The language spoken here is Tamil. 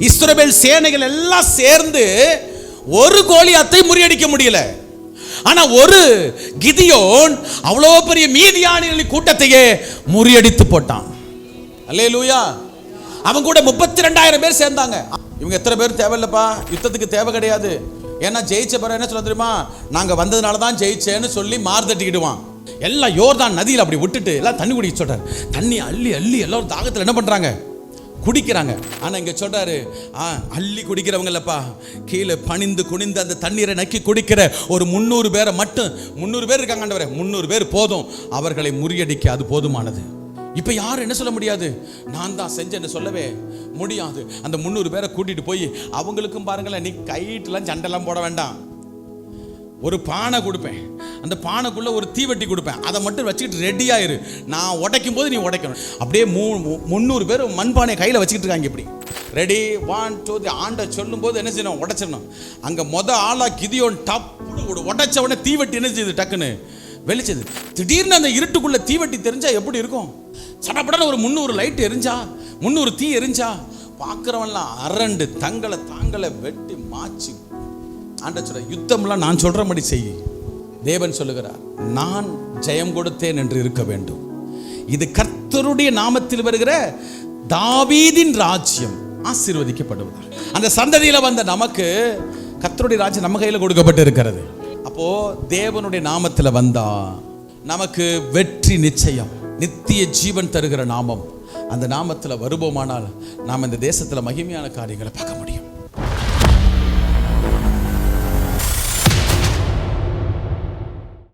இஸ்ரவேல் சேனைகள் எல்லாம் சேர்ந்து ஒரு கோலியாத்தை முறியடிக்க முடியல. ஆனா ஒரு கிதியோன் அவ்வளோ பெரிய மீதியானியர்களின் கூட்டத்தையே முறியடித்து போட்டான். அல்லேலூயா. அவன் கூட 32,000 பேர் சேர்ந்தாங்க. இவங்க எத்தனை பேர் தேவையில்லப்பா, யுத்தத்துக்கு தேவை கிடையாது. ஏன்னா ஜெயிச்ச பிறகு என்ன சொல்ல தெரியுமா, நாங்க வந்ததுனால தான் ஜெயிச்சேன்னு சொல்லி மார்தட்டிக்கிடுவான். எல்லாம் யோர்தான் நதியில் அப்படி விட்டுட்டு எல்லாம் தண்ணி குடிக்க சொல்றாரு. தண்ணி அள்ளி அள்ளி எல்லாரும் தாகத்தில் என்ன பண்றாங்க, குடிக்கிறாங்க. ஆனா இங்க சொல்றாரு, அள்ளி குடிக்கிறவங்க இல்லப்பா, கீழே பணிந்து குனிந்து அந்த தண்ணீரை நக்கி குடிக்கிற ஒரு 300 பேரை மட்டும், 300 பேர் இருக்காங்க ஆண்டவரே, 300 பேர் போதும், அவர்களை முறியடிக்க அது போதுமானது. இப்ப யாரும் என்ன சொல்ல முடியாது, நான் தான் செஞ்சேன்னு சொல்லவே முடியாது. அந்த 300 பேரை கூட்டிட்டு போய் அவங்களுக்கும் பாருங்களேன், நீ கைட்டெல்லாம் சண்டெல்லாம் போட வேண்டாம், ஒரு பானை கொடுப்பேன், அந்த பானைக்குள்ள ஒரு தீவெட்டி கொடுப்பேன், அதை மட்டும் வச்சுக்கிட்டு ரெடியாயிரு, நான் உடைக்கும் போது நீ உடைக்கணும். அப்படியே 300 பேர் மண்பானையை கையில் வச்சுக்கிட்டு இருக்காங்க. இப்படி ரெடி 1 2 ஆண்ட சொல்லும் போது என்ன செய்யணும், உடைச்சிடணும். அங்கே ஆளா கிதியோன் டப்பு உடைச்ச உடனே தீவெட்டி என்ன செய்யுது, டக்குன்னு வெளிச்சது. திடீர்னு அந்த இருட்டுக்குள்ள தீவெட்டி தெரிஞ்சா எப்படி இருக்கும், சடப்படன்னு ஒரு 300 லைட் எரிஞ்சா, 300 தீ எரிஞ்சா பார்க்குறவன்லாம் அரண்டு தாங்களை வெட்டி மாச்சு. ஆண்டவர் சொல்ற, யுத்தம்லாம் நான் சொல்றபடி செய். தேவன் சொல்லுகிறார், நான் ஜெயம் கொடுத்தேன் என்று இருக்க வேண்டும். இது கர்த்தருடைய நாமத்தில் வருகிற தாவீதின் ராஜ்யம் ஆசீர்வதிக்கப்படுவதாக. அந்த சந்ததியில வந்த நமக்கு கர்த்தருடைய ராஜ்யம் நம்ம கையில் கொடுக்கப்பட்டு இருக்கிறது. அப்போ தேவனுடைய நாமத்தில் வந்தா நமக்கு வெற்றி நிச்சயம். நித்திய ஜீவன் தருகிற நாமம், அந்த நாமத்தில் வருவோமானால் நாம் இந்த தேசத்தில் மகிமையான காரியங்களை பார்க்க முடியும்.